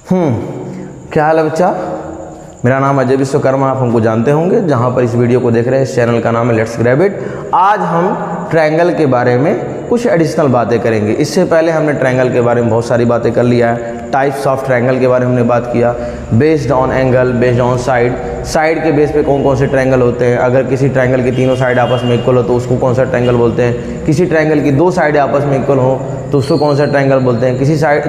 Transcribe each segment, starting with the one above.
क्या हाल है बच्चा? मेरा नाम अजय विश्वकर्मा, आप हमको जानते होंगे। जहाँ पर इस वीडियो को देख रहे हैं, इस चैनल का नाम है लेट्स ग्रैब इट। आज हम ट्रायंगल के बारे में कुछ एडिशनल बातें करेंगे। इससे पहले हमने ट्रायंगल के बारे में बहुत सारी बातें कर लिया है। टाइप्स ऑफ ट्रायंगल के बारे में हमने बात किया, based on angle, based on side, side के बेस पे कौन कौन से ट्रायंगल होते हैं। अगर किसी ट्रायंगल की तीनों साइड आपस में इक्वल हो तो उसको कौन सा ट्रायंगल बोलते हैं। किसी ट्रायंगल की दो साइड आपस में इक्वल हो तो उसको कौन सा ट्रायंगल बोलते हैं।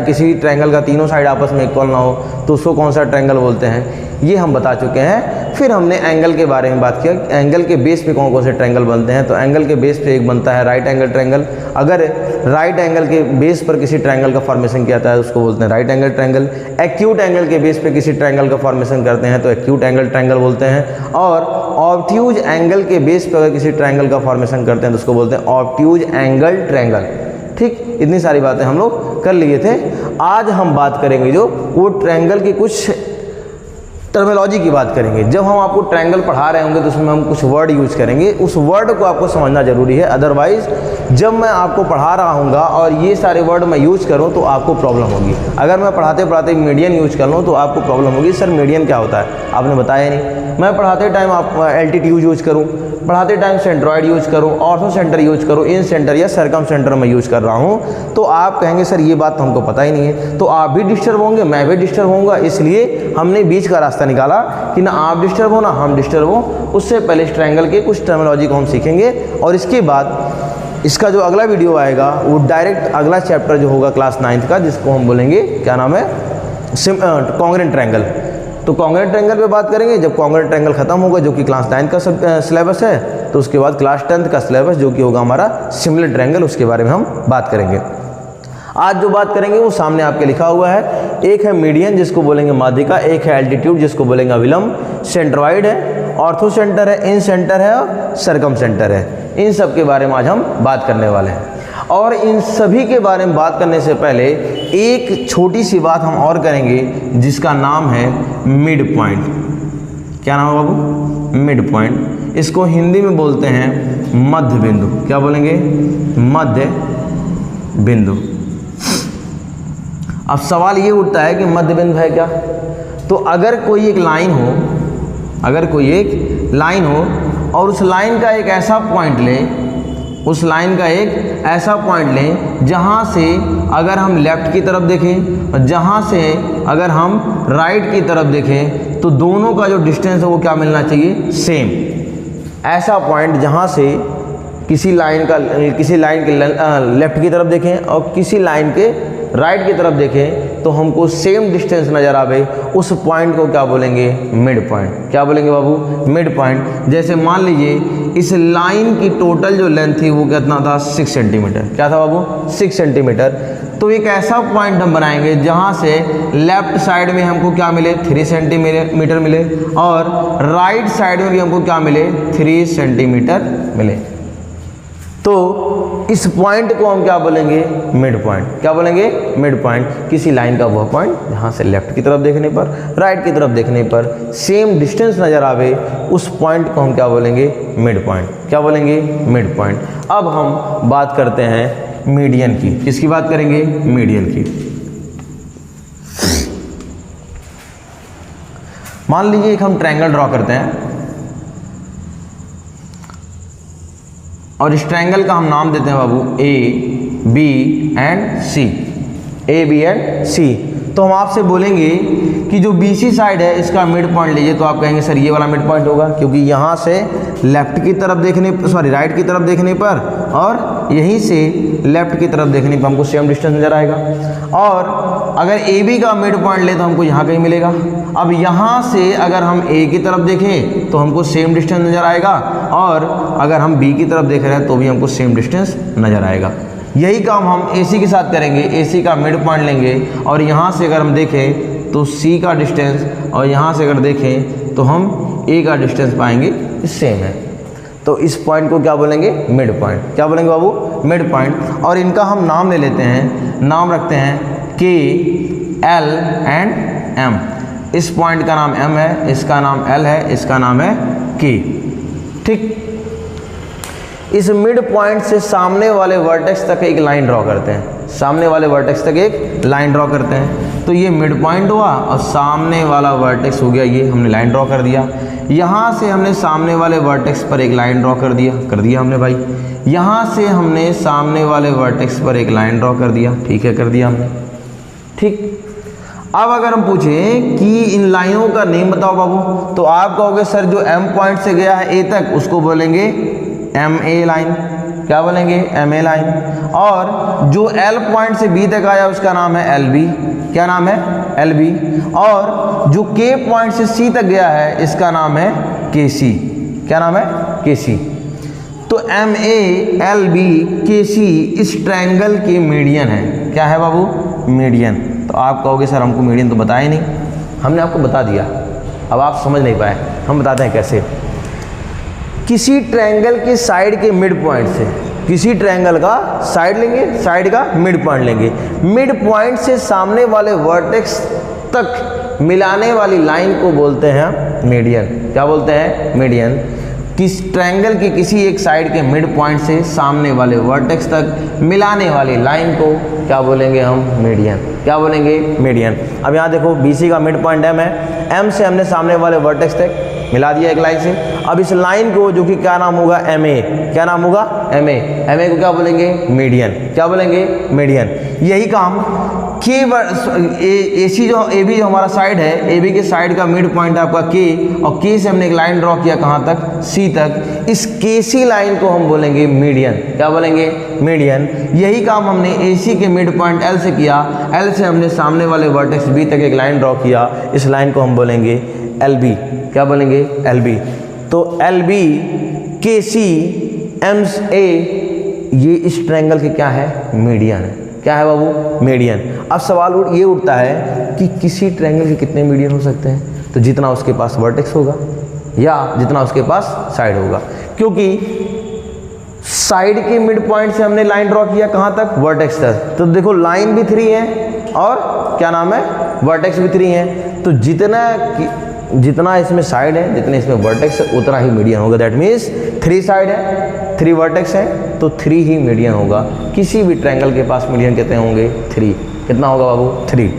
किसी ट्रायंगल का तीनों साइड आपस में इक्वल ना हो तो उसको कौन सा ट्रायंगल बोलते हैं। ये हम बता चुके हैं। फिर हमने एंगल के बारे में बात किया, एंगल के बेस पे कौन कौन से ट्रायंगल बनते हैं। तो एंगल के बेस पे एक बनता है राइट एंगल ट्रायंगल। अगर राइट एंगल के बेस पर किसी ट्रायंगल का फॉर्मेशन किया जाता है उसको बोलते हैं right angle triangle. Acute angle के बेस पे किसी ट्रायंगल का फॉर्मेशन करते हैं तो एक्यूट एंगल ट्रायंगल बोलते हैं। और ऑब्ट्यूज एंगल के बेस पर अगर किसी ट्रायंगल का फॉर्मेशन करते हैं तो उसको बोलते हैं ऑब्ट्यूज एंगल ट्रायंगल। ठीक, इतनी सारी बातें हम लोग कर लिए थे। आज हम बात करेंगे जो वो ट्रायंगल की कुछ टर्मिनोलॉजी की बात करेंगे। जब हम आपको ट्रायंगल पढ़ा रहे होंगे तो उसमें हम कुछ वर्ड यूज करेंगे, उस वर्ड को आपको समझना जरूरी है। अदरवाइज जब मैं आपको पढ़ा रहा हूँगा और ये सारे वर्ड मैं यूज करूँ तो आपको प्रॉब्लम होगी। अगर मैं पढ़ाते पढ़ाते मीडियन यूज कर लूँ तो आपको प्रॉब्लम होगी। सर मीडियन क्या होता है, आपने बताया नहीं। मैं पढ़ाते टाइम आप एल्टीट्यूड यूज करूँ, पढ़ाते टाइम सेंट्रॉइड यूज करूँ, ऑर्थो सेंटर यूज करूँ, इन सेंटर या सर्कम सेंटर में यूज कर रहा हूँ तो आप कहेंगे सर ये बात तो हमको पता ही नहीं है। तो आप भी डिस्टर्ब होंगे, मैं भी डिस्टर्ब होऊंगा। इसलिए हमने बीच का रास्ता निकाला कि ना आप डिस्टर्ब हो ना हम डिस्टर्ब हो। उससे पहले इस ट्रायंगल के कुछ टर्मिनोलॉजी को हम सीखेंगे और इसके बाद इसका जो अगला वीडियो आएगा वो डायरेक्ट अगला चैप्टर जो होगा क्लास 9th का, जिसको हम बोलेंगे क्या नाम है, कॉन्ग्रुएंट ट्रायंगल। तो कॉन्ग्रुएंट ट्रायंगल पे बात करेंगे। जब कॉन्ग्रुएंट ट्रायंगल खत्म होगा जो कि क्लास 9th का सिलेबस है, तो उसके बाद क्लास 10th का सिलेबस जो कि होगा हमारा सिमिलर ट्रायंगल, उसके बारे में हम बात करेंगे। आज जो बात करेंगे वो सामने आपके लिखा हुआ है। एक है मीडियन जिसको बोलेंगे माध्यिका, एक है एल्टीट्यूड जिसको बोलेंगे अविलंब, सेंट्रॉइड है, ऑर्थो सेंटर है, इन सेंटर है और सर्कम सेंटर है। इन सब के बारे में आज हम बात करने वाले हैं। और इन सभी के बारे में बात करने से पहले एक छोटी सी बात हम और करेंगे जिसका नाम है मिड पॉइंट। क्या नाम है बाबू? Mid point. इसको हिंदी में बोलते हैं मध्य बिंदु। क्या बोलेंगे? मध्य बिंदु। अब सवाल ये उठता है कि मध्य बिंदु है क्या। तो अगर कोई एक लाइन हो, अगर कोई एक लाइन हो और उस लाइन का एक ऐसा पॉइंट लें, उस लाइन का एक ऐसा पॉइंट लें जहाँ से अगर हम लेफ़्ट की तरफ देखें और जहाँ से अगर हम राइट की तरफ देखें तो दोनों का जो डिस्टेंस है वो क्या मिलना चाहिए? सेम। ऐसा पॉइंट जहाँ से किसी लाइन के लेफ़्ट की तरफ देखें और किसी लाइन के राइट की तरफ देखें तो हमको सेम डिस्टेंस नज़र आवे, उस पॉइंट को क्या बोलेंगे? Mid point. क्या बोलेंगे बाबू? Mid point. जैसे मान लीजिए इस लाइन की टोटल जो लेंथ थी वो कितना था? 6 सेंटीमीटर। क्या था बाबू? 6 सेंटीमीटर। तो एक ऐसा पॉइंट हम बनाएंगे जहाँ से लेफ्ट साइड में हमको क्या मिले? 3 सेंटीमीटर मिले और राइट साइड में भी हमको क्या मिले? 3 सेंटीमीटर मिले। तो इस पॉइंट को हम क्या बोलेंगे? Mid point. क्या बोलेंगे? Mid point. किसी लाइन का वह पॉइंट जहाँ से लेफ्ट की तरफ देखने पर, राइट की तरफ देखने पर सेम डिस्टेंस नज़र आवे, उस पॉइंट को हम क्या बोलेंगे? Mid point. क्या बोलेंगे? Mid point. अब हम बात करते हैं मीडियन की। किसकी बात करेंगे? मीडियन की। मान लीजिए एक हम ट्रायंगल ड्रॉ करते हैं और इस ट्रायंगल का हम नाम देते हैं बाबू A, B and C। A, B and C। तो हम आपसे बोलेंगे कि जो BC साइड है इसका मिड पॉइंट लीजिए, तो आप कहेंगे सर ये वाला मिड पॉइंट होगा, क्योंकि यहाँ से लेफ्ट की तरफ देखने राइट की तरफ देखने पर और यहीं से लेफ्ट की तरफ देखने पर हमको सेम डिस्टेंस नजर आएगा। और अगर AB का मिड पॉइंट ले तो हमको यहाँ कहीं मिलेगा। अब यहाँ से अगर हम A की तरफ देखें तो हमको सेम डिस्टेंस नज़र आएगा और अगर हम B की तरफ देख रहे हैं तो भी हमको सेम डिस्टेंस नज़र आएगा। यही काम हम AC के साथ करेंगे। AC का मिड पॉइंट लेंगे और यहाँ से अगर हम देखें तो C का डिस्टेंस और यहाँ से अगर देखें तो हम A का डिस्टेंस पाएंगे सेम है। तो इस पॉइंट को क्या बोलेंगे? Mid point. क्या बोलेंगे बाबू? Mid point. और इनका हम नाम ले लेते हैं, नाम रखते हैं K, L एंड M। इस पॉइंट का नाम M है, इसका नाम L है, इसका नाम है K। ठीक। इस मिड पॉइंट से सामने वाले वर्टेक्स तक एक लाइन ड्रॉ करते हैं। सामने वाले वर्टेक्स तक एक लाइन ड्रॉ करते हैं। तो ये मिड पॉइंट हुआ और सामने वाला वर्टेक्स हो गया, ये हमने लाइन ड्रॉ कर दिया। यहाँ से हमने सामने वाले वर्टेक्स पर एक लाइन ड्रॉ कर दिया हमने भाई। यहाँ से हमने सामने वाले वर्टेक्स पर एक लाइन ड्रॉ कर दिया, ठीक है, कर दिया हमने, ठीक। अब अगर हम पूछें कि इन लाइनों का नेम बताओ बाबू, तो आप कहोगे सर जो M पॉइंट से गया है A तक उसको बोलेंगे MA लाइन, क्या बोलेंगे, MA लाइन। और जो L पॉइंट से B तक आया उसका नाम है LB, क्या नाम है, LB। और जो K पॉइंट से C तक गया है इसका नाम है KC, क्या नाम है, KC। तो MA LB KC इस ट्रायंगल की मीडियन है, क्या है बाबू, मीडियन। तो आप कहोगे सर हमको मीडियन तो बताया नहीं, हमने आपको बता दिया, अब आप समझ नहीं पाए, हम बताते हैं कैसे। किसी ट्रायंगल के साइड के मिड पॉइंट से, किसी ट्रायंगल का साइड लेंगे, साइड का मिड पॉइंट लेंगे, मिड पॉइंट से सामने वाले वर्टेक्स तक मिलाने वाली लाइन को बोलते हैं मीडियन, क्या बोलते हैं, मीडियन। किस ट्रायंगल के किसी एक साइड के मिड पॉइंट से सामने वाले वर्टेक्स तक मिलाने वाली लाइन को क्या बोलेंगे हम, मीडियन, क्या बोलेंगे, मीडियन। अब यहाँ देखो BC का मिड पॉइंट M है, M से हमने सामने वाले वर्टेक्स तक मिला दिया एक लाइन से। अब इस लाइन को जो कि क्या नाम होगा, MA, क्या नाम होगा, MA, MA को क्या बोलेंगे, मीडियन, क्या बोलेंगे, मीडियन। यही काम AC जो AB जो हमारा साइड है, AB के साइड का मिड पॉइंट है आपका K, और K से हमने एक लाइन ड्रॉ किया कहाँ तक, C तक। इस KC लाइन को हम बोलेंगे मीडियन, क्या बोलेंगे, मीडियन। यही काम हमने AC के मिड पॉइंट L से किया, L से हमने सामने वाले वर्टेक्स B तक एक लाइन ड्रॉ किया, इस लाइन को हम बोलेंगे LB, क्या बोलेंगे, LB। तो LB KC MA ये इस ट्रायंगल के क्या है, मीडियन है, क्या है बाबू, मीडियन। अब सवाल ये उठता है कि किसी ट्रायंगल के कितने मीडियन हो सकते हैं, तो जितना उसके पास वर्टेक्स होगा या जितना उसके पास साइड होगा, क्योंकि साइड के मिड पॉइंट से हमने लाइन ड्रॉ किया कहाँ तक, वर्टेक्स तक। तो देखो लाइन भी 3 है और क्या नाम है, वर्टेक्स भी 3 है। तो जितना इसमें साइड है, जितने इसमें वर्टेक्स है, उतना ही मीडियन होगा। दैट मीन्स 3 साइड है, 3 वर्टेक्स है, तो 3 ही मीडियन होगा। किसी भी ट्रायंगल के पास मीडियन कितने होंगे, 3। कितना होगा बाबू, 3।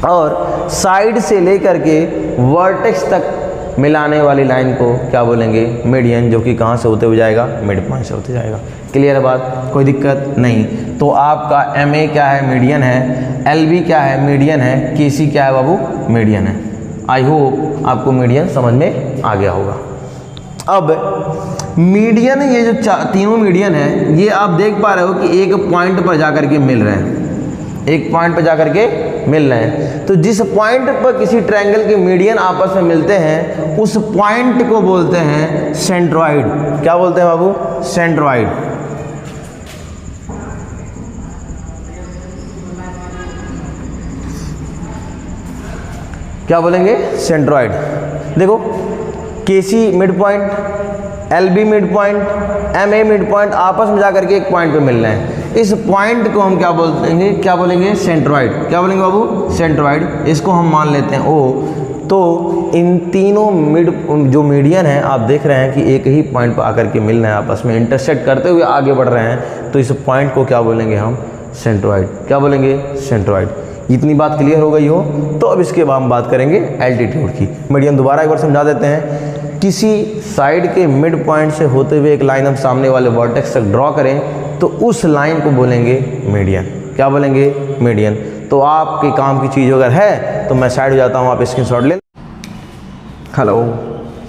और साइड से लेकर के वर्टेक्स तक मिलाने वाली लाइन को क्या बोलेंगे, मीडियन, जो कि कहाँ से होते हुए जाएगा, मिड पॉइंट से होते जाएगा। क्लियर है बात, कोई दिक्कत नहीं। तो आपका MA क्या है, मीडियन है, LB क्या है, मीडियन है, KC क्या है बाबू, मीडियन है। आई होप आपको मीडियन समझ में आ गया होगा। अब मीडियन, ये जो तीनों मीडियन है, ये आप देख पा रहे हो कि एक पॉइंट पर जाकर के मिल रहे हैं, एक पॉइंट पर जाकर के मिल रहे हैं। तो जिस पॉइंट पर किसी ट्रायंगल के मीडियन आपस में मिलते हैं उस पॉइंट को बोलते हैं सेंट्रॉइड। क्या बोलते हैं बाबू, सेंट्रॉइड। क्या बोलेंगे, सेंट्रॉइड। देखो KC mid point, LB mid point, MA mid point आपस में जाकर के एक पॉइंट पे मिल रहे हैं। इस पॉइंट को हम क्या बोलेंगे, क्या बोलेंगे, सेंट्रॉइड। क्या बोलेंगे बाबू, सेंट्रॉइड। इसको हम मान लेते हैं O। तो इन तीनों जो मीडियन है आप देख रहे हैं कि एक ही पॉइंट पर आकर के मिल रहे हैं, आपस में इंटरसेक्ट करते हुए आगे बढ़ रहे हैं। तो इस पॉइंट को क्या बोलेंगे हम, सेंट्रॉइड। क्या बोलेंगे, सेंट्रॉइड। इतनी बात क्लियर हो गई हो तो अब इसके बाद हम बात करेंगे एल्टीट्यूड की। मीडियन दोबारा एक बार समझा देते हैं। किसी साइड के मिड पॉइंट से होते हुए एक लाइन हम सामने वाले वर्टेक्स तक ड्रॉ करें तो उस लाइन को बोलेंगे मीडियन। क्या बोलेंगे, मीडियन। तो आपके काम की चीज़ अगर है तो मैं साइड हो जाता हूँ, आप स्क्रीनशॉट ले। हेलो,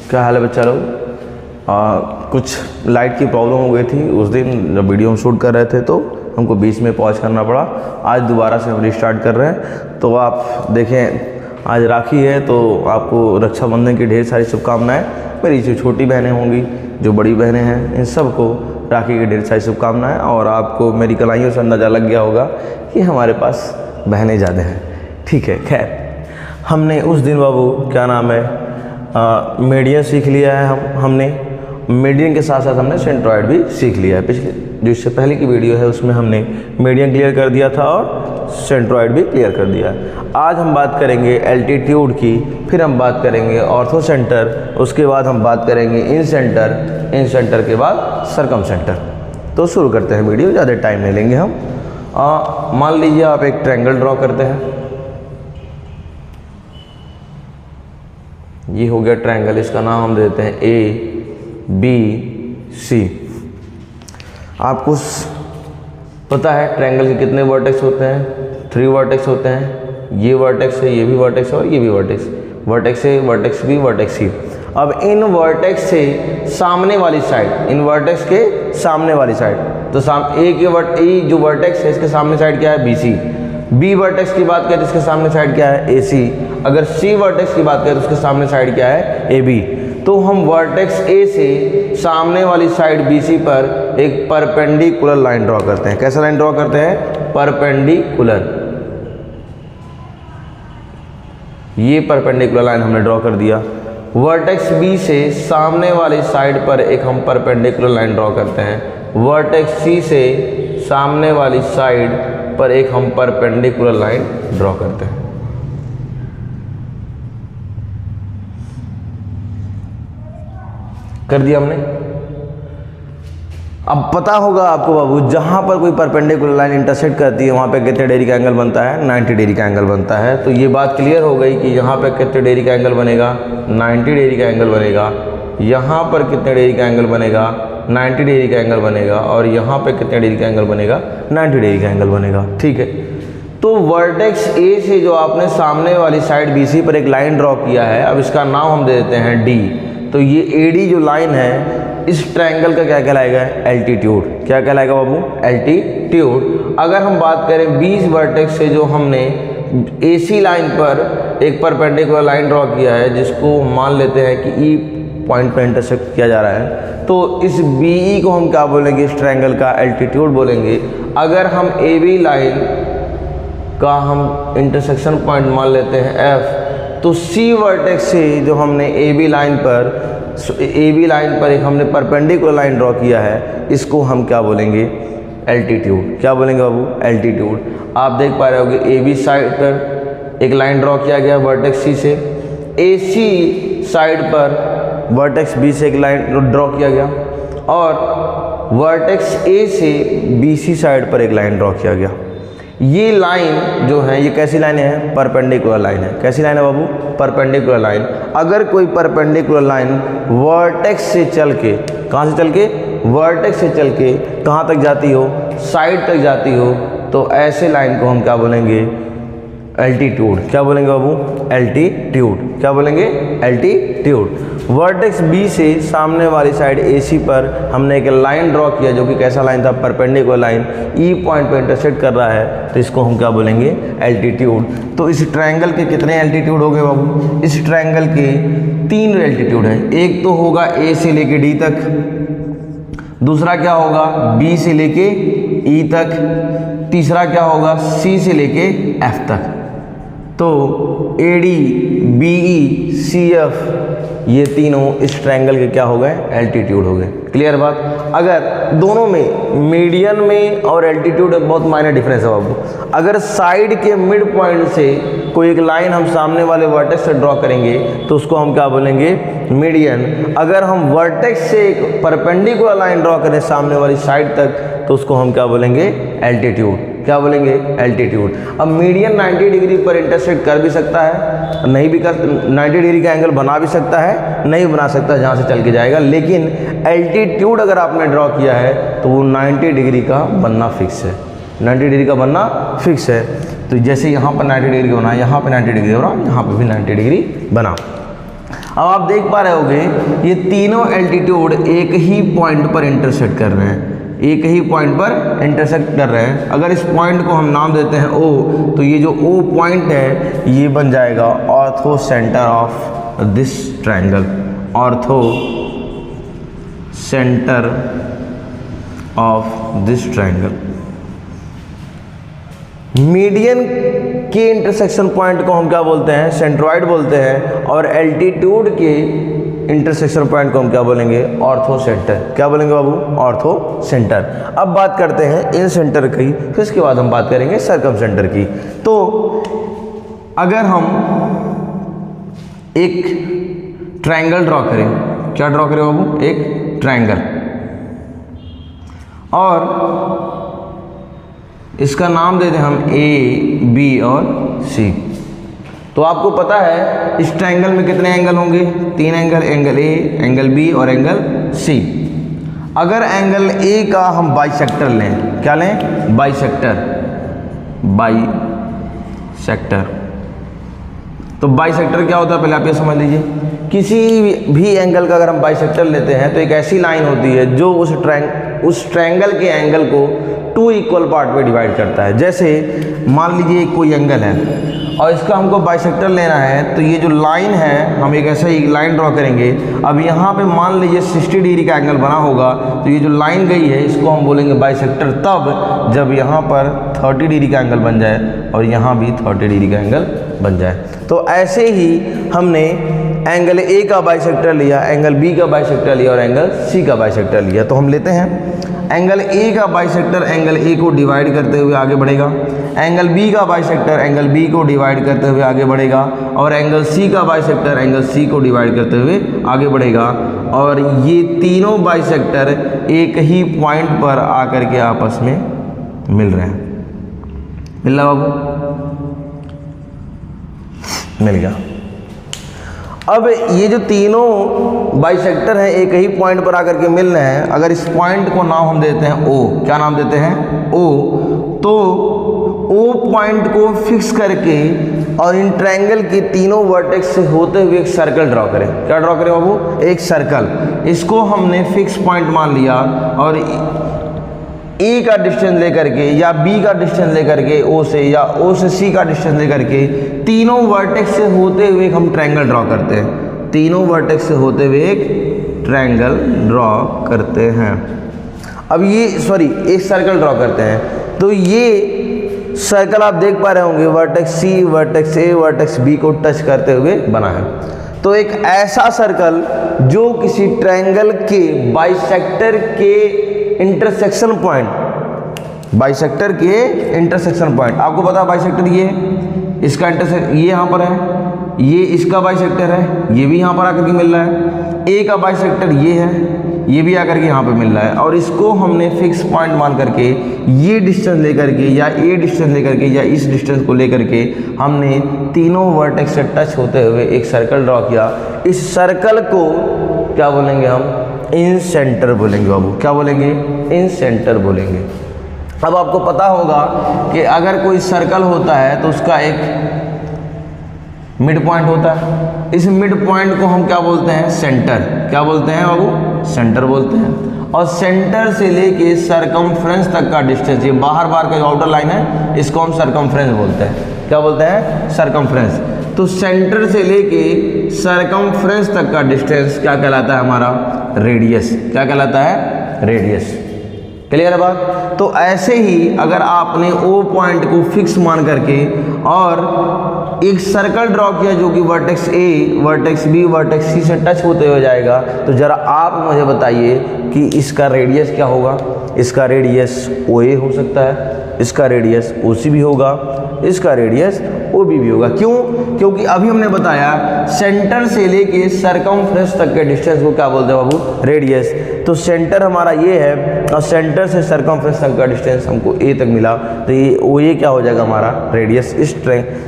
क्या हाल है बच्चा लोग। कुछ लाइट की प्रॉब्लम हो गई थी उस दिन जब वीडियो हम शूट कर रहे थे, तो हमको बीच में पॉज करना पड़ा। आज दोबारा से हम रिस्टार्ट कर रहे हैं। तो आप देखें आज राखी है तो आपको रक्षाबंधन की ढेर सारी शुभकामनाएं। मेरी जो छोटी बहनें होंगी, जो बड़ी बहनें हैं, इन सबको राखी की ढेर सारी शुभकामनाएं। और आपको मेरी कलाइयों से अंदाज़ा लग गया होगा कि हमारे पास बहनें ज़्यादा हैं। ठीक है, खैर हमने उस दिन बाबू क्या नाम है मीडियन सीख लिया है। हमने मीडियन के साथ साथ हमने सेंट्रॉइड भी सीख लिया है। पिछले जो इससे पहले की वीडियो है उसमें हमने मीडियन क्लियर कर दिया था और सेंट्रॉइड भी क्लियर कर दिया है। आज हम बात करेंगे एल्टीट्यूड की, फिर हम बात करेंगे ऑर्थो सेंटर, उसके बाद हम बात करेंगे इन सेंटर के बाद सरकम सेंटर। तो शुरू करते हैं वीडियो, ज़्यादा टाइम नहीं लेंगे हम। मान लीजिए आप एक ट्रायंगल ड्रॉ करते हैं, ये हो गया ट्रायंगल, इसका नाम हम देते हैं ABC। आपको पता है ट्रायंगल के कितने वर्टेक्स होते हैं? 3 वर्टेक्स होते हैं। ये वर्टेक्स है, ये भी वर्टेक्स है और ये भी vertex, vertex A, vertex B, vertex C। अब इन वर्टेक्स से सामने वाली साइड, इन वर्टेक्स के सामने वाली साइड, तो ए जो वर्टेक्स है इसके सामने साइड क्या है? BC। B वर्टेक्स की बात करें तो इसके सामने साइड क्या है? AC। अगर C वर्टेक्स की बात करें तो उसके सामने साइड क्या है? AB। तो हम वर्टेक्स A से सामने वाली साइड BC पर एक परपेंडिकुलर लाइन ड्रॉ करते हैं। कैसा लाइन ड्रॉ करते हैं? परपेंडिकुलर। ये परपेंडिकुलर लाइन हमने ड्रॉ कर दिया। वर्टेक्स B से सामने वाली साइड पर एक हम परपेंडिकुलर लाइन ड्रॉ करते हैं। वर्टेक्स C से सामने वाली साइड पर एक हम परपेंडिकुलर लाइन ड्रॉ करते हैं। कर दिया हमने। अब पता होगा आपको बाबू, जहां पर कोई परपेंडिकुलर लाइन इंटरसेक्ट करती है वहां पे कितने डिग्री का एंगल बनता है? 90 डिग्री का एंगल बनता है। तो ये बात क्लियर हो गई कि यहाँ पे कितने डिग्री का एंगल बनेगा? 90 डिग्री का एंगल बनेगा। यहाँ पर कितने डिग्री का एंगल बनेगा? 90 डिग्री का एंगल बनेगा। और यहाँ पे कितने डिग्री का एंगल बनेगा? 90 डिग्री का एंगल बनेगा। ठीक है, तो वर्टेक्स A से जो आपने सामने वाली साइड BC पर एक लाइन ड्रॉ किया है, अब इसका नाम हम दे देते हैं D। तो ये AD जो लाइन है इस ट्रायंगल का क्या कहलाएगा? एल्टीट्यूड। क्या कहलाएगा बाबू? एल्टीट्यूड। अगर हम बात करें 20 वर्टेक्स से जो हमने AC लाइन पर एक परपेंडिकुलर लाइन ड्रॉ किया है, जिसको मान लेते हैं कि E पॉइंट पर इंटरसेक्ट किया जा रहा है, तो इस BE को हम क्या बोलेंगे? इस ट्रायंगल का एल्टीट्यूड बोलेंगे। अगर हम AB लाइन का हम इंटरसेक्शन पॉइंट मान लेते हैं F, तो C वर्टेक्स से जो हमने AB लाइन पर एक हमने परपेंडिकुलर लाइन ड्रॉ किया है, इसको हम क्या बोलेंगे? एल्टीट्यूड। क्या बोलेंगे बाबू? एल्टीट्यूड। आप देख पा रहे होगे AB साइड पर एक लाइन ड्रॉ किया गया वर्टेक्स C से, AC साइड पर वर्टेक्स B से एक लाइन ड्रॉ किया गया, और वर्टेक्स A से BC साइड पर एक लाइन ड्रॉ किया गया। ये लाइन जो है ये कैसी लाइन है? परपेंडिकुलर लाइन है। कैसी लाइन है बाबू? Perpendicular line. अगर कोई परपेंडिकुलर लाइन वर्टेक्स से चल के, कहाँ से चल के? वर्टेक्स से चल के कहाँ तक जाती हो? साइड तक जाती हो, तो ऐसे लाइन को हम क्या बोलेंगे? एल्टीट्यूड। क्या बोलेंगे बाबू? एल्टीट्यूड। क्या बोलेंगे? एल्टीट्यूड। वर्टेक्स B से सामने वाली साइड AC पर हमने एक लाइन ड्रॉ किया, जो कि कैसा लाइन था? Perpendicular line. E पॉइंट पर इंटरसेक्ट कर रहा है, तो इसको हम क्या बोलेंगे? एल्टीट्यूड। तो इस ट्रायंगल के कितने एल्टीट्यूड हो गए बाबू? इस ट्रायंगल के 3 एल्टीट्यूड है। एक तो होगा A से लेके D तक, दूसरा क्या होगा? B से लेके E तक, तीसरा क्या होगा? C से लेके F तक। तो AD, BE, CF ये तीनों इस ट्रायंगल के क्या हो गए? एल्टीट्यूड हो गए। क्लियर बात? अगर दोनों में, मीडियन में और एल्टीट्यूड में बहुत माइनर डिफरेंस है बाबू। अगर साइड के मिड पॉइंट से कोई एक लाइन हम सामने वाले वर्टेक्स से ड्रॉ करेंगे तो उसको हम क्या बोलेंगे? मीडियन। अगर हम वर्टेक्स से एक परपेंडिकुलर लाइन ड्रॉ करें सामने वाली साइड तक, तो उसको हम क्या बोलेंगे? एल्टीट्यूड। क्या बोलेंगे? एल्टीट्यूड। अब मीडियन 90 डिग्री पर इंटरसेक्ट कर भी सकता है, नहीं भी कर, 90 डिग्री का एंगल बना भी सकता है, नहीं बना सकता, जहाँ से चल के जाएगा। लेकिन एल्टीट्यूड अगर आपने ड्रॉ किया है तो वो 90 डिग्री का बनना फिक्स है। 90 डिग्री का बनना फिक्स है। तो जैसे यहाँ पर 90 डिग्री का बना, यहाँ पर 90 डिग्री बना, यहाँ पर भी 90 डिग्री बना। अब आप देख पा रहे होगे ये तीनों एल्टीट्यूड एक ही पॉइंट पर इंटरसेक्ट कर रहे हैं, एक ही पॉइंट पर इंटरसेक्ट कर रहे हैं। अगर इस पॉइंट को हम नाम देते हैं O, तो ये जो O पॉइंट है ये बन जाएगा ortho centre of this triangle. Ortho centre of this triangle. Median के इंटरसेक्शन पॉइंट को हम क्या बोलते हैं? सेंट्रॉइड बोलते हैं। और एल्टीट्यूड के इंटरसेक्शन पॉइंट को हम क्या बोलेंगे? Ortho centre. क्या बोलेंगे बाबू? Ortho centre. अब बात करते हैं इन सेंटर की, फिर इसके बाद हम बात करेंगे सर्कम सेंटर की। तो अगर हम एक ट्रायंगल ड्रॉ करें, क्या ड्रॉ करें बाबू? एक ट्रायंगल, और इसका नाम दे दें हम ए, बी और सी। तो आपको पता है इस ट्रायंगल में कितने एंगल होंगे? 3 angle, angle A, angle B और एंगल सी। अगर एंगल ए का हम बाइसेक्टर लें, क्या लें? Bisector, bisector. तो बाइसेक्टर क्या होता है पहले आप ये समझ लीजिए। किसी भी एंगल का अगर हम बाइसेक्टर लेते हैं तो एक ऐसी लाइन होती है जो उस ट्रायंगल के एंगल को 2 इक्वल पार्ट में डिवाइड करता है। जैसे मान लीजिए कोई एंगल है और इसका हमको बाइसेक्टर लेना है, तो ये जो लाइन है हम एक ऐसा ही लाइन ड्रॉ करेंगे। अब यहाँ पे मान लीजिए 60 डिग्री का एंगल बना होगा, तो ये जो लाइन गई है इसको हम बोलेंगे बाइसेक्टर तब जब यहाँ पर 30 डिग्री का एंगल बन जाए और यहाँ भी 30 डिग्री का एंगल बन जाए। तो ऐसे ही हमने एंगल ए का बाइसेक्टर लिया, एंगल बी का बाइसेक्टर लिया और एंगल सी का बाइसेक्टर लिया। तो हम लेते हैं एंगल ए का बाइसेक्टर एंगल ए को डिवाइड करते हुए आगे बढ़ेगा, एंगल बी का बाइसेक्टर एंगल बी को डिवाइड करते हुए आगे बढ़ेगा और एंगल सी का बाइसेक्टर एंगल सी को डिवाइड करते हुए आगे बढ़ेगा। और ये तीनों बाइसेक्टर एक ही पॉइंट पर आकर के आपस में मिल रहे हैं। मिल रहा बाबू? मिल गया। अब ये जो तीनों बाइसेक्टर हैं एक ही पॉइंट पर आकर के मिल रहे हैं। अगर इस पॉइंट को नाम हम देते हैं ओ, क्या नाम देते हैं? ओ। तो ओ पॉइंट को फिक्स करके और इन ट्रायंगल के तीनों वर्टेक्स से होते हुए एक सर्कल ड्रॉ करें। क्या ड्रॉ करें बाबू? एक सर्कल। इसको हमने फिक्स पॉइंट मान लिया और ए का डिस्टेंस लेकर के या बी का डिस्टेंस लेकर के ओ से, या ओ से सी का डिस्टेंस लेकर के तीनों वर्टेक्स से होते हुए एक हम ट्रायंगल ड्रॉ करते हैं। तीनों वर्टेक्स से होते हुए एक ट्रायंगल ड्रॉ करते हैं। अब ये एक सर्कल ड्रॉ करते हैं। तो ये सर्कल आप देख पा रहे होंगे vertex C, vertex A, vertex B को टच करते हुए बना है। तो एक ऐसा सर्कल जो किसी ट्रायंगल के बाइसेक्टर के इंटरसेक्शन पॉइंट, बाइसेक्टर के इंटरसेक्शन पॉइंट, आपको पता है बाइसेक्टर ये है, इसका इंटरसेक्शन ये यहाँ पर है, ये इसका बाइसेक्टर है, ये भी यहाँ पर आकर के मिल रहा है। ए का बाइसेक्टर ये है, ये भी आकर के यहाँ पे मिल रहा है। और इसको हमने फिक्स पॉइंट मान करके ये डिस्टेंस लेकर के या ए डिस्टेंस लेकर के या इस डिस्टेंस को लेकर के हमने तीनों वर्टेक्स से टच होते हुए एक सर्कल ड्रॉ किया। इस सर्कल को क्या बोलेंगे हम? इन सेंटर बोलेंगे बाबू। क्या बोलेंगे? इन सेंटर बोलेंगे। अब आपको पता होगा कि अगर कोई सर्कल होता है तो उसका एक मिड पॉइंट होता है। इस मिड पॉइंट को हम क्या बोलते हैं? सेंटर। क्या बोलते हैं बाबू? सेंटर बोलते हैं। और सेंटर से लेके सरकमफ्रेंस तक का डिस्टेंस, ये बाहर का जो आउटर लाइन है इसको हम सरकमफ्रेंस बोलते हैं। क्या बोलते हैं? सरकमफ्रेंस। तो सेंटर से लेके सरकमफ्रेंस तक का डिस्टेंस क्या कहलाता है? हमारा रेडियस। क्या कहलाता है? रेडियस। क्लियर है बात? तो ऐसे ही अगर आपने ओ पॉइंट को फिक्स मान करके और एक सर्कल ड्रॉ किया जो कि vertex A, vertex B, vertex C से टच होते हुए जाएगा, तो जरा आप मुझे बताइए कि इसका रेडियस क्या होगा? इसका रेडियस ओ ए हो सकता है, इसका रेडियस ओ सी भी होगा, इसका रेडियस ओ बी भी होगा। क्यों? क्योंकि अभी हमने बताया सेंटर से लेके सरकमफ्रेंस तक के डिस्टेंस को क्या बोलते हैं बाबू? रेडियस। तो सेंटर हमारा ये है और सेंटर से सरकमफ्रेंस तक का डिस्टेंस हमको ए तक मिला, तो ये ओ ए क्या हो जाएगा? हमारा रेडियस इस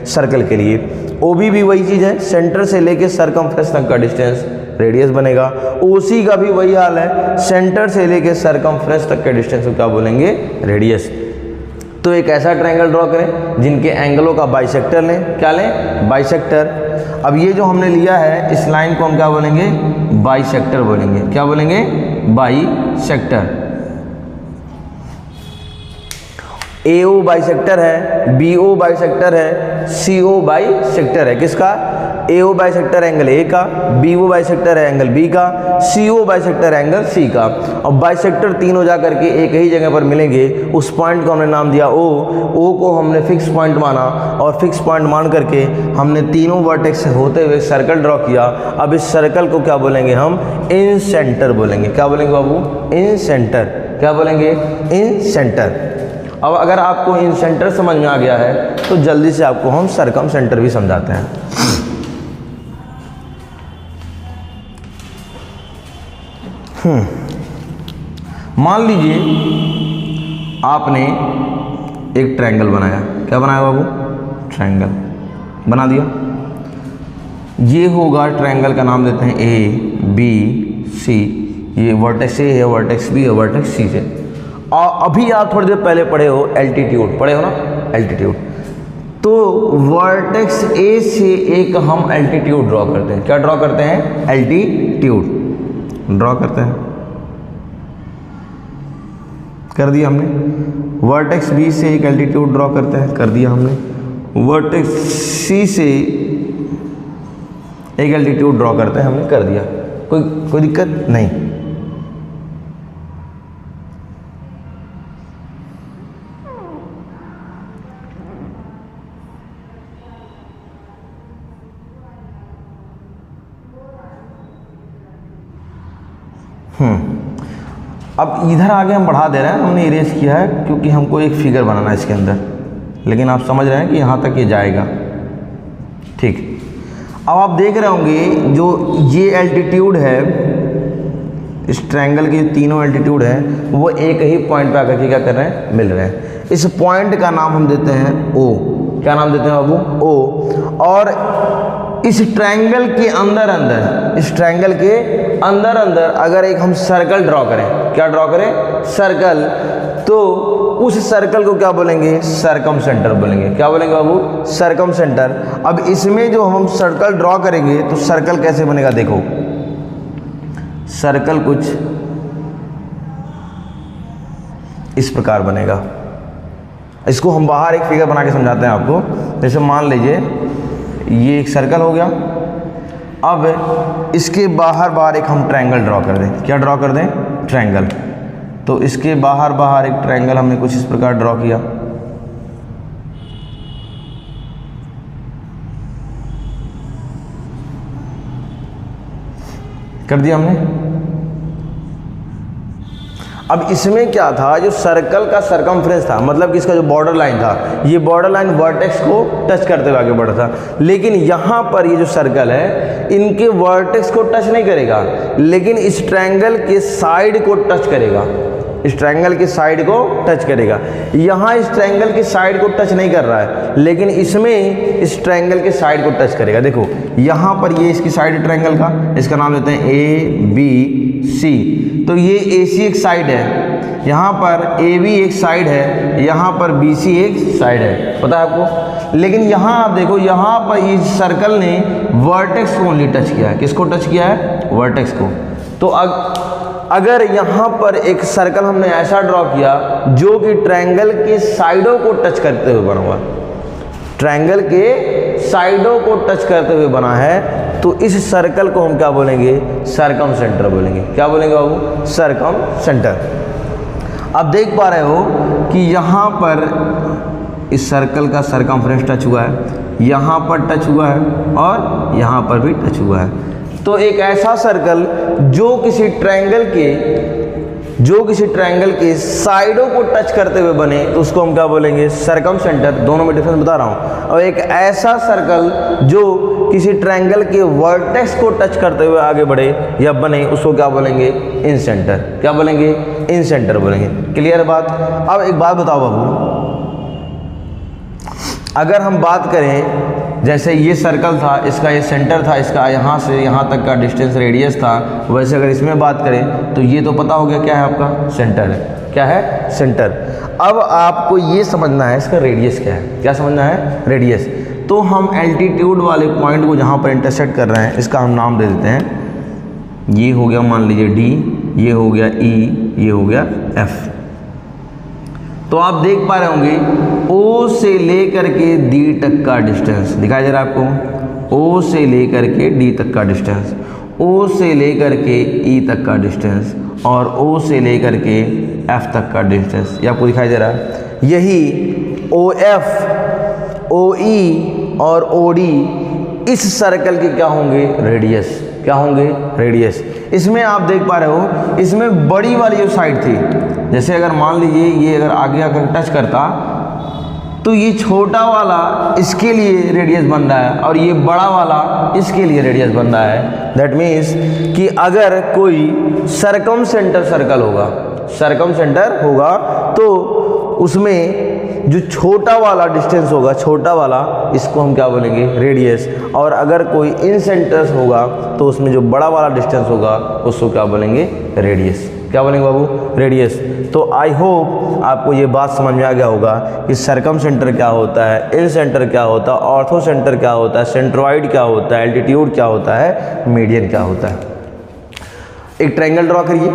सर्कल के लिए। ओ बी भी वही चीज़ है, सेंटर से लेके सरकमफ्रेंस तक का डिस्टेंस रेडियस बनेगा। ओ सी का भी वही हाल है, सेंटर से लेके सरकमफ्रेंस तक के डिस्टेंस को क्या बोलेंगे? रेडियस। तो एक ऐसा ट्रायंगल ड्रॉ करें जिनके एंगलों का बाइसेक्टर लें। क्या लें? बाइसेक्टर। अब ये जो हमने लिया है इस लाइन को हम क्या बोलेंगे? बाइसेक्टर बोलेंगे। क्या बोलेंगे? बाइसेक्टर। AO बाइसेक्टर है, BO बाइसेक्टर है, CO बाइसेक्टर है। किसका? AO बाइसेक्टर एंगल A का, BO बाइसेक्टर है एंगल B का, CO बाइसेक्टर एंगल C का। और बाइसेक्टर तीनों जाकर के एक ही जगह पर मिलेंगे। उस पॉइंट को हमने नाम दिया O। O को हमने फिक्स पॉइंट माना और फिक्स पॉइंट मान करके हमने तीनों वर्टेक्स से होते हुए सर्कल ड्रॉ किया। अब इस सर्कल को क्या बोलेंगे हम? इन सेंटर बोलेंगे। क्या बोलेंगे बाबू? इन सेंटर। क्या बोलेंगे? इन सेंटर। अब अगर आपको इन सेंटर समझ में आ गया है तो जल्दी से आपको हम सरकम सेंटर भी समझाते हैं। मान लीजिए आपने एक ट्रायंगल बनाया। क्या बनाया बाबू? ट्रायंगल बना दिया। ये होगा ट्रायंगल का नाम देते हैं ए बी सी। ये वर्टेक्स ए है, वर्टेक्स बी है, वर्टेक्स सी है। और अभी आप थोड़ी देर पहले पढ़े हो एल्टीट्यूड, पढ़े हो ना एल्टीट्यूड। तो वर्टेक्स ए से एक हम एल्टीट्यूड ड्रॉ करते हैं। क्या ड्रॉ करते हैं? एल्टीट्यूड ड्रॉ करते हैं। कर दिया हमने। वर्टेक्स बी से एक एल्टीट्यूड ड्रॉ करते हैं। कर दिया हमने। वर्टेक्स सी से एक एल्टीट्यूड ड्रॉ करते हैं। हमने कर दिया। कोई दिक्कत नहीं। अब इधर आगे हम बढ़ा दे रहे हैं, हमने इरेज किया है क्योंकि हमको एक फिगर बनाना है इसके अंदर, लेकिन आप समझ रहे हैं कि यहाँ तक ये जाएगा। ठीक। अब आप देख रहे होंगे जो ये एल्टीट्यूड है, इस ट्रायंगल के तीनों एल्टीट्यूड है वो एक ही पॉइंट पे आकर के क्या कर रहे हैं? मिल रहे हैं। इस पॉइंट का नाम हम देते हैं ओ। क्या नाम देते हैं बाबू? ओ। और इस ट्रायंगल के अंदर अंदर, इस ट्रायंगल के अंदर अंदर अगर एक हम सर्कल ड्रॉ करें, क्या ड्रॉ करें? सर्कल। तो उस सर्कल को क्या बोलेंगे? सरकम सेंटर बोलेंगे। क्या बोलेंगे बाबू? सरकम सेंटर। अब इसमें जो हम सर्कल ड्रॉ करेंगे तो सर्कल कैसे बनेगा? देखो, सर्कल कुछ इस प्रकार बनेगा। इसको हम बाहर एक फिगर बना के समझाते हैं आपको। जैसे मान लीजिए ये एक सर्कल हो गया। अब इसके बाहर एक हम ट्रायंगल ड्रॉ कर दें। क्या ड्रॉ कर दें? ट्रायंगल। तो इसके बाहर एक ट्रायंगल हमने कुछ इस प्रकार ड्रॉ किया। कर दिया हमने। अब इसमें क्या था? जो सर्कल का सरकमफ्रेंस था, मतलब कि इसका जो बॉर्डर लाइन था, ये बॉर्डर लाइन वर्टेक्स को टच करते हुए आगे बढ़ा था। लेकिन यहाँ पर ये जो सर्कल है इनके वर्टेक्स को टच नहीं करेगा, लेकिन इस ट्रायंगल के साइड को टच करेगा। इस ट्रायंगल के साइड को टच करेगा। यहाँ इस ट्रायंगल के साइड को टच नहीं कर रहा है, लेकिन इसमें इस ट्रायंगल के साइड को टच करेगा। देखो यहाँ पर ये इसकी साइड ट्रायंगल का, इसका नाम लेते हैं ए बी सी। तो ये ए सी एक साइड है, यहाँ पर ए बी एक साइड है, यहाँ पर बी सी एक साइड है। पता है आपको? लेकिन यहाँ आप देखो, यहाँ पर इस सर्कल ने वर्टेक्स को ओनली टच किया है। किसको टच किया है? वर्टेक्स को। तो अगर यहाँ पर एक सर्कल हमने ऐसा ड्रॉ किया जो कि ट्रायंगल के साइडों को टच करते हुए बना हुआ, ट्रायंगल के साइडों को टच करते हुए बना है, तो इस सर्कल को हम क्या बोलेंगे? सरकम सेंटर बोलेंगे। क्या बोलेंगे बाबू? सरकम सेंटर। अब देख पा रहे हो कि यहाँ पर इस सर्कल का सरकमफ्रेंस टच हुआ है, यहाँ पर टच हुआ है और यहाँ पर भी टच हुआ है। तो एक ऐसा सर्कल जो किसी ट्रायंगल के साइडों को टच करते हुए बने तो उसको हम क्या बोलेंगे? सरकम सेंटर। दोनों में डिफरेंस बता रहा हूँ। और एक ऐसा सर्कल जो किसी ट्रायंगल के वर्टेक्स को टच करते हुए आगे बढ़े या बने उसको क्या बोलेंगे? इन सेंटर। क्या बोलेंगे? इन सेंटर बोलेंगे। क्लियर बात? अब एक बात बताओ बाबू, अगर हम बात करें जैसे ये सर्कल था, इसका ये सेंटर था, इसका यहाँ से यहाँ तक का डिस्टेंस रेडियस था, वैसे अगर इसमें बात करें तो ये तो पता हो गया क्या है आपका? सेंटर है। क्या है? सेंटर। अब आपको ये समझना है इसका रेडियस क्या है। क्या समझना है? रेडियस। तो हम एल्टीट्यूड वाले पॉइंट को जहाँ पर इंटरसेक्ट कर रहे हैं इसका हम नाम दे देते हैं। ये हो गया मान लीजिए डी, ये हो गया ई, ये हो गया एफ। तो आप देख पा रहे होंगे O से लेकर के D तक का डिस्टेंस दिखाई दे रहा है आपको। O से लेकर के D तक का डिस्टेंस, O से लेकर के E तक का डिस्टेंस और O से लेकर के F तक का डिस्टेंस, ये आपको दिखाई दे रहा है। यही OF, OE और OD इस सर्कल के क्या होंगे? रेडियस। क्या होंगे? रेडियस। इसमें आप देख पा रहे हो, इसमें बड़ी वाली जो साइड थी, जैसे अगर मान लीजिए ये अगर आगे आकर टच करता तो ये छोटा वाला इसके लिए रेडियस बन रहा है और ये बड़ा वाला इसके लिए रेडियस बन रहा है। दैट मीन्स कि अगर कोई सरकम सेंटर सर्कल होगा, सरकम सेंटर होगा तो उसमें जो छोटा वाला डिस्टेंस होगा, छोटा वाला, इसको हम क्या बोलेंगे, रेडियस। और अगर कोई इन सेंटर्स होगा तो उसमें जो बड़ा वाला डिस्टेंस होगा उसको क्या बोलेंगे, रेडियस। क्या बोलेंगे बाबू, रेडियस। तो आई होप आपको ये बात समझ में आ गया होगा कि सरकम सेंटर क्या होता है, इन सेंटर क्या होता है, ऑर्थो सेंटर क्या होता है, सेंट्रॉइड क्या होता है, एल्टीट्यूड क्या होता है, मीडियन क्या होता है। एक ट्रायंगल ड्रॉ करिए,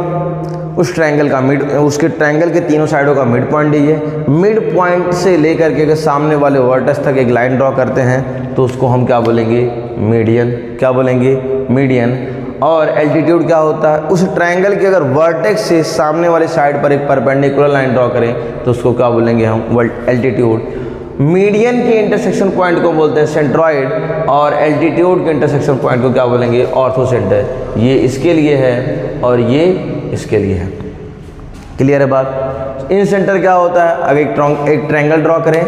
उस ट्रायंगल का उसके ट्रायंगल के तीनों साइडों का मिड पॉइंट लीजिए। मिड पॉइंट से लेकर के अगर सामने वाले वर्टेक्स तक एक लाइन ड्रॉ करते हैं तो उसको हम क्या बोलेंगे, मीडियन। क्या बोलेंगे, मीडियन। और एल्टीट्यूड क्या होता है, उस ट्रायंगल के अगर वर्टेक्स से सामने वाले साइड पर एक परपेंडिकुलर लाइन ड्रॉ करें तो उसको क्या बोलेंगे हम, एल्टीट्यूड। मीडियन के इंटरसेक्शन पॉइंट को बोलते हैं सेंट्रॉइड, और एल्टीट्यूड के इंटरसेक्शन पॉइंट को क्या बोलेंगे, ऑर्थो सेंटर। ये इसके लिए है और ये इसके लिए है। क्लियर है बात। इन सेंटर क्या होता है, अगर एक ट्रायंगल ड्रॉ करें,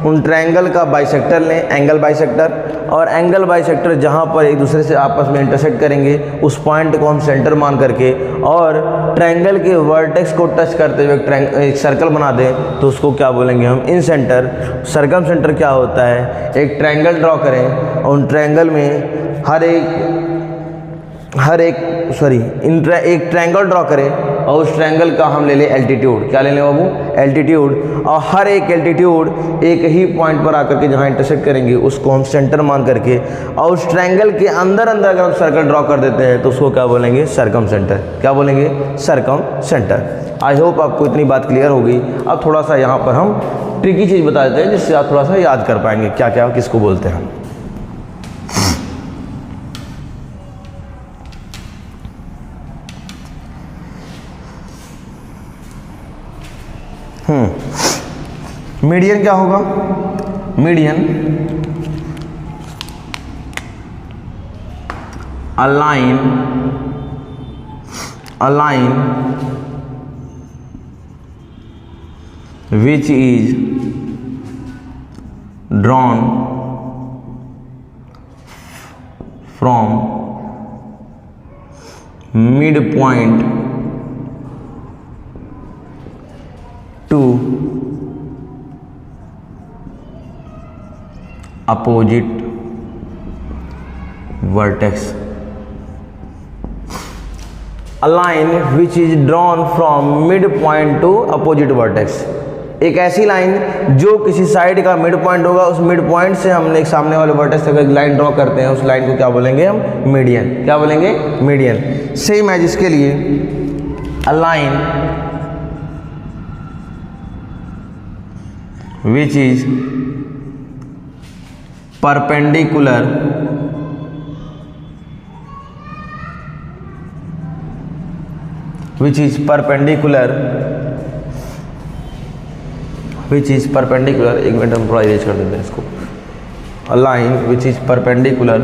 उन ट्रायंगल का बाइसेक्टर लें, एंगल बाइसेक्टर, और एंगल बाइसेक्टर जहां पर एक दूसरे से आपस में इंटरसेक्ट करेंगे उस पॉइंट को हम सेंटर मान करके, और ट्रायंगल के वर्टेक्स को टच करते हुए एक सर्कल बना दें तो उसको क्या बोलेंगे हम, इन सेंटर। सर्कम सेंटर क्या होता है, एक ट्रायंगल ड्रॉ करें और उन ट्रायंगल में एक ट्रायंगल ड्रॉ करें और उस ट्रायंगल का हम ले लें एल्टीट्यूड। क्या ले लें बाबू, एल्टीट्यूड। और हर एक एल्टीट्यूड एक ही पॉइंट पर आकर के जहाँ इंटरसेक्ट करेंगे उसको हम सेंटर मान करके, और उस ट्रायंगल के अंदर अंदर अगर हम सर्कल ड्रॉ कर देते हैं तो उसको क्या बोलेंगे, सरकम सेंटर। क्या बोलेंगे, सरकम सेंटर। आई होप आपको इतनी बात क्लियर हो गई। अब थोड़ा सा यहाँ पर हम ट्रिकी चीज़ बता देते हैं जिससे आप थोड़ा सा याद कर पाएंगे क्या क्या किसको बोलते हैं। मीडियन क्या होगा, median align which is drawn from midpoint to opposite vertex. A line which is drawn from midpoint to opposite vertex. एक ऐसी लाइन जो किसी साइड का मिड पॉइंट होगा, उस मिड पॉइंट से हमने एक सामने वाले वर्टेक्स तक एक लाइन ड्रॉ करते हैं, उस लाइन को क्या बोलेंगे हम, मीडियन। क्या बोलेंगे, मीडियन। सेम है जिसके लिए a line which is perpendicular एक मिनट हम थोड़ा इरेज कर देते हैं इसको। A line which is perpendicular,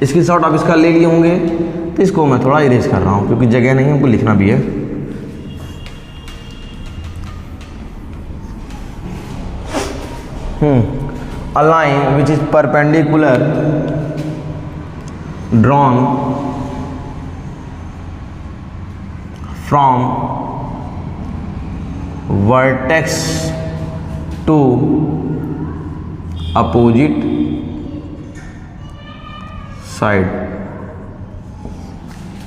इसकी शॉर्ट आप इसका ले लिए होंगे तो इसको मैं थोड़ा इरेज कर रहा हूँ क्योंकि जगह नहीं, हमको लिखना भी है। A line which is perpendicular drawn from vertex to opposite side।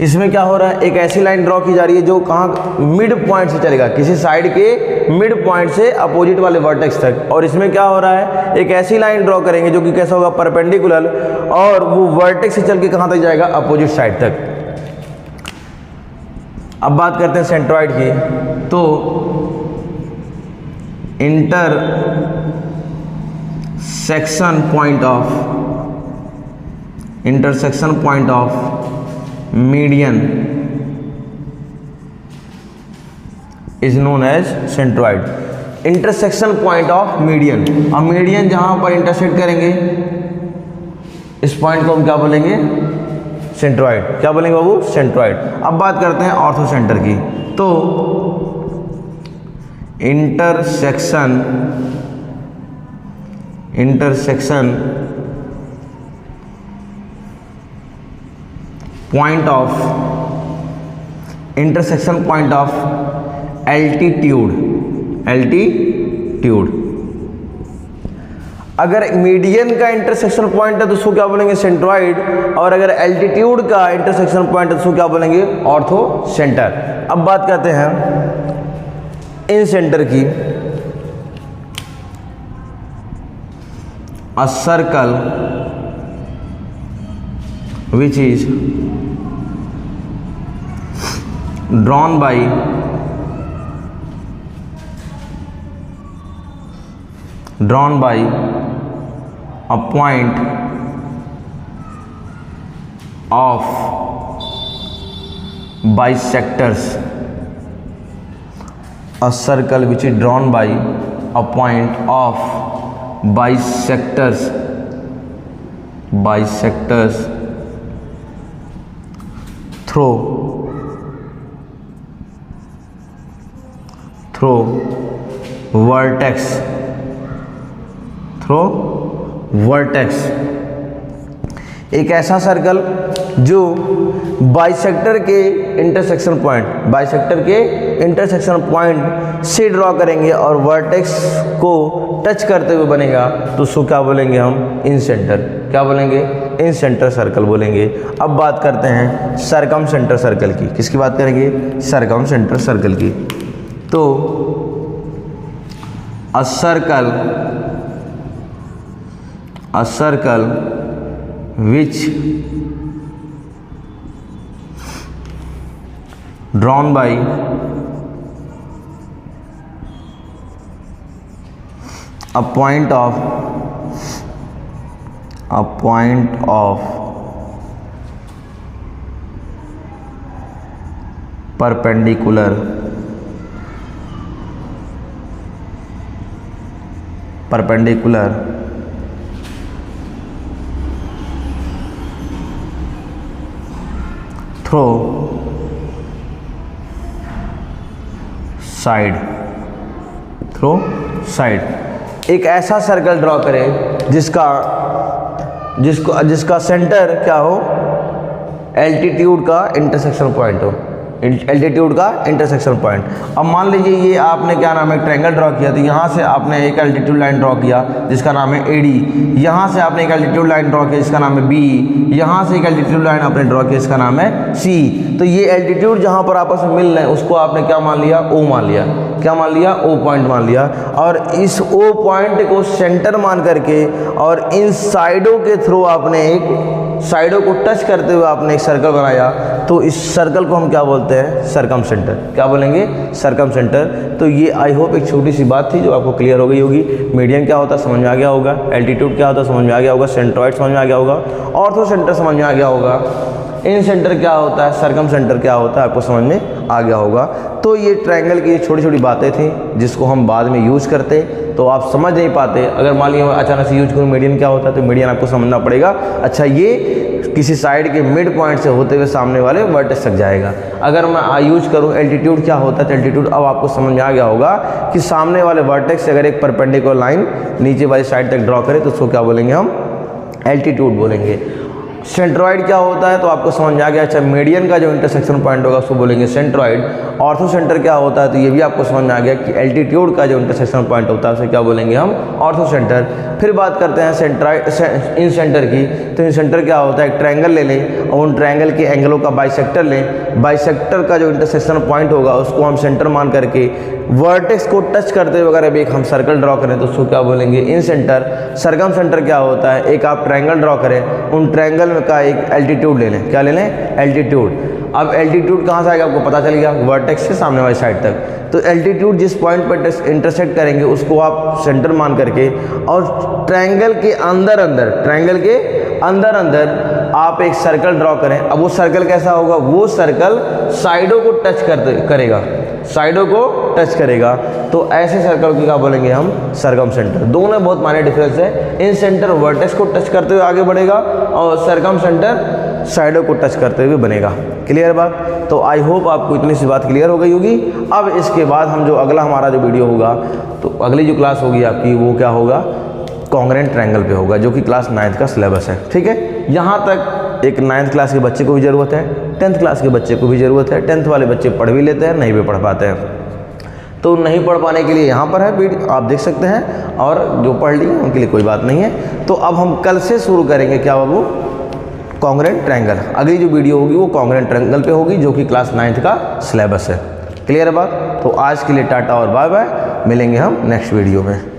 इसमें क्या हो रहा है, एक ऐसी लाइन ड्रॉ की जा रही है जो कहाँ, मिड पॉइंट से चलेगा, किसी साइड के मिड पॉइंट से अपोजिट वाले वर्टेक्स तक। और इसमें क्या हो रहा है, एक ऐसी लाइन ड्रॉ करेंगे जो कि कैसा होगा, परपेंडिकुलर, और वो वर्टेक्स से चल के कहाँ तक जाएगा, अपोजिट साइड तक। अब बात करते हैं सेंट्रॉइड की, तो intersection point of median is known as centroid. Intersection point of median, अब मीडियन जहां पर इंटरसेक्ट करेंगे इस पॉइंट को हम क्या बोलेंगे, सेंट्रॉइड। क्या बोलेंगे बाबू, सेंट्रॉइड। अब बात करते हैं ऑर्थो सेंटर की, तो intersection point of altitude altitude. अगर मीडियन का इंटरसेक्शन पॉइंट है तो उसको क्या बोलेंगे, सेंट्रॉइड। और अगर एल्टीट्यूड का इंटरसेक्शन पॉइंट है तो उसको क्या बोलेंगे, ऑर्थो सेंटर। अब बात करते हैं इन सेंटर की। A circle which is drawn by a point of bisectors. A circle which is drawn by a point of bisectors through vertex। एक ऐसा सर्कल जो बाइसेक्टर के इंटरसेक्शन पॉइंट से ड्रॉ करेंगे और वर्टेक्स को टच करते हुए बनेगा तो उसको क्या बोलेंगे हम, इन सेंटर। क्या बोलेंगे, इन सेंटर सर्कल बोलेंगे। अब बात करते हैं सरकम सेंटर सर्कल की। किसकी बात करेंगे, सरकम सेंटर सर्कल की। तो a circle which drawn by a point of perpendicular through side. एक ऐसा सर्कल ड्रॉ करें जिसका सेंटर क्या हो, एल्टीट्यूड का इंटरसेक्शन पॉइंट हो, अब मान लीजिए ये आपने क्या नाम है, ट्रायंगल ड्रॉ किया। तो यहाँ से आपने एक एल्टीट्यूड लाइन ड्रॉ किया जिसका नाम है AD। यहाँ से आपने एक एल्टीट्यूड लाइन ड्रॉ किया जिसका नाम है B। यहाँ से एक एल्टीट्यूड लाइन आपने ड्रॉ किया जिसका नाम है C। तो ये एल्टीट्यूड जहाँ पर आपस में मिल रहे हैं उसको आपने क्या मान लिया, O मान लिया। क्या मान लिया, O पॉइंट मान लिया। और इस O पॉइंट को सेंटर मान करके और इन साइडों के थ्रू आपने साइडों को टच करते हुए आपने एक सर्कल बनाया। तो इस सर्कल को हम क्या बोलते हैं, सरकम सेंटर। क्या बोलेंगे, सरकम सेंटर। तो ये आई होप एक छोटी सी बात थी जो आपको क्लियर हो गई होगी। मीडियन क्या होता है समझ में आ गया होगा, एल्टीट्यूड क्या होता है समझ में आ गया होगा, सेंट्रॉइड समझ में आ गया होगा, ऑर्थो सेंटर समझ में आ गया होगा, इन सेंटर क्या होता है, सरकम सेंटर क्या होता है आपको समझ में आ गया होगा। तो ये ट्रायंगल की छोटी छोटी बातें थी जिसको हम बाद में यूज़ करते तो आप समझ नहीं पाते। अगर मान लीजिए अचानक से यूज करूँ मीडियन क्या होता है तो मीडियन आपको समझना पड़ेगा। अच्छा, ये किसी साइड के मिड पॉइंट से होते हुए सामने वाले वर्टेक्स तक जाएगा। अगर मैं यूज करूँ एल्टीट्यूड क्या होता है तो एल्टीट्यूड अब आपको समझ में आ गया होगा कि सामने वाले वर्टेक्स से अगर एक परपेंडिकुलर लाइन नीचे वाली साइड तक ड्रॉ करें तो उसको क्या बोलेंगे, हम एल्टीट्यूड बोलेंगे। सेंट्रॉइड क्या होता है तो आपको समझ में आ गया। अच्छा, मीडियन का जो इंटरसेक्शन पॉइंट होगा उसको बोलेंगे सेंट्रॉइड। ऑर्थो सेंटर क्या होता है तो ये भी आपको समझ में आ गया कि एल्टीट्यूड का जो इंटरसेक्शन पॉइंट होता है उसे क्या बोलेंगे, हम ऑर्थो सेंटर। फिर बात करते हैं इन सेंटर की। तो इन सेंटर क्या होता है, एक ट्रायंगल ले लें और उन ट्रायंगल के एंगलों का बाइसेक्टर लें। बाइसेक्टर का जो इंटरसेक्शन पॉइंट होगा उसको हम सेंटर मान करके वर्टेक्स को टच करते हुए अगर अभी एक हम सर्कल ड्रॉ करें तो उसको क्या बोलेंगे, इन सेंटर। सरकम सेंटर क्या होता है, एक आप ट्रायंगल ड्रॉ करें, उन ट्रायंगल का एक एल्टीट्यूड ले लें। क्या ले लें, एल्टीट्यूड। अब एल्टीट्यूड कहाँ से आएगा आपको पता चल गया, वर्टेक्स से सामने वाली साइड तक। तो एल्टीट्यूड जिस पॉइंट पर इंटरसेक्ट करेंगे उसको आप सेंटर मान करके और ट्रायंगल के अंदर आप एक सर्कल ड्रॉ करें। अब वो सर्कल कैसा होगा, वो सर्कल साइडों को टच करेगा, साइडों को टच करेगा। तो ऐसे सर्कल को क्या बोलेंगे, हम सरकम सेंटर। दोनों में बहुत माइनर डिफरेंस है। इन सेंटर वर्टेक्स को टच करते हुए आगे बढ़ेगा और सरकम सेंटर साइडों को टच करते हुए बनेगा। क्लियर बात। तो आई होप आपको इतनी सी बात क्लियर हो गई होगी। अब इसके बाद हम जो अगला हमारा जो वीडियो होगा तो अगली जो क्लास होगी आपकी वो क्या होगा, कॉन्ग्रुएंट ट्रायंगल पे होगा, जो कि क्लास 9th का सिलेबस है। ठीक है, यहाँ तक एक 9th क्लास के बच्चे को भी ज़रूरत है, 10th क्लास के बच्चे को भी ज़रूरत है। 10th वाले बच्चे पढ़ भी लेते हैं, नहीं भी पढ़ पाते हैं। तो नहीं पढ़ पाने के लिए यहाँ पर है वीडियो, आप देख सकते हैं, और जो पढ़ लिए उनके लिए कोई बात नहीं है। तो अब हम कल से शुरू करेंगे क्या बाबू, कॉन्ग्रुएंट ट्रायंगल। अगली जो वीडियो होगी वो कॉन्ग्रुएंट ट्रायंगल पे होगी, जो कि क्लास 9th का सिलेबस है। क्लियर है बात? तो आज के लिए टाटा और बाय बाय, मिलेंगे हम नेक्स्ट वीडियो में।